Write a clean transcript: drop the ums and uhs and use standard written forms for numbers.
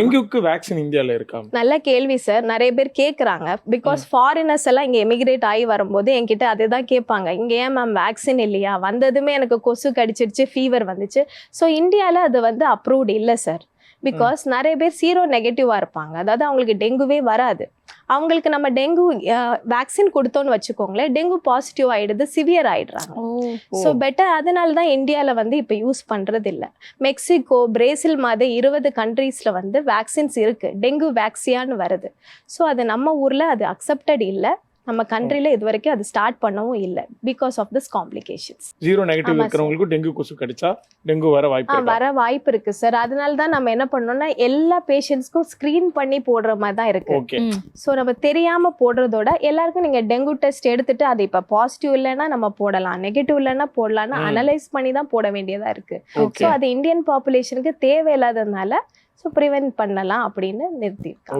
டெங்குக்கு vaccine இந்தியால இருக்கா? நல்ல கேள்வி சார். நிறைய பேர் கேட்குறாங்க. பிகாஸ் ஃபாரினர்ஸ் எல்லாம் இங்கே எமிகிரேட் ஆகி வரும்போது என்கிட்ட அதுதான் கேட்பாங்க, இங்கே ஏன் மேம் வேக்சின் இல்லையா, வந்ததுமே எனக்கு கொசு கடிச்சிருச்சு, ஃபீவர் வந்துச்சு. ஸோ இந்தியாவில் அது வந்து அப்ரூவ்டு இல்லை சார். பிகாஸ் நிறைய பேர் சீரோ நெகட்டிவாக இருப்பாங்க, அதாவது அவங்களுக்கு டெங்குவே வராது. அவங்களுக்கு நம்ம டெங்கு வேக்சின் கொடுத்தோன்னு வச்சுக்கோங்களேன், டெங்கு பாசிட்டிவ் ஆகிடுது, சிவியர் ஆகிடுறாங்க. ஸோ பெட்டர் அதனால தான் இந்தியாவில் வந்து இப்போ யூஸ் பண்ணுறது இல்லை. மெக்சிகோ, பிரேசில் மாதிரி 20 கண்ட்ரீஸில் வந்து வேக்சின்ஸ் இருக்குது, டெங்கு வேக்சியான்னு வருது. ஸோ அது நம்ம ஊரில் அது அக்செப்டட் இல்லை, நம்ம கண்ட்ரில இது வரைக்கும் அது ஸ்டார்ட் பண்ணவும் இல்லை because of this complications. Zero negative இருக்கிறவங்களுக்கு டெங்கு கொசு கடிச்சா டெங்கு வர வாய்ப்பு இருக்கு சார். அதனால தான் நம்ம என்ன பண்ணோம்னா எல்லா பேஷண்ட்ஸ்க்கும் ஸ்கிரீன் பண்ணி போடுற மாதிரி தான் இருக்கு. ஸோ நம்ம தெரியாம போடுறதோட எல்லாருக்கும் நீங்க டெங்கு டெஸ்ட் எடுத்துட்டு அது இப்ப பாசிட்டிவ் இல்லைன்னா நம்ம போடலாம், நெகட்டிவ் இல்லைன்னா போடலாம்னு அனலைஸ் பண்ணி தான் போட வேண்டியதா இருக்கு. ஸோ அது இந்தியன் பாப்புலேஷனுக்கு தேவையில்லாததுனால ஸோ ப்ரிவென்ட் பண்ணலாம் அப்படின்னு நிறுத்தியிருக்காங்க.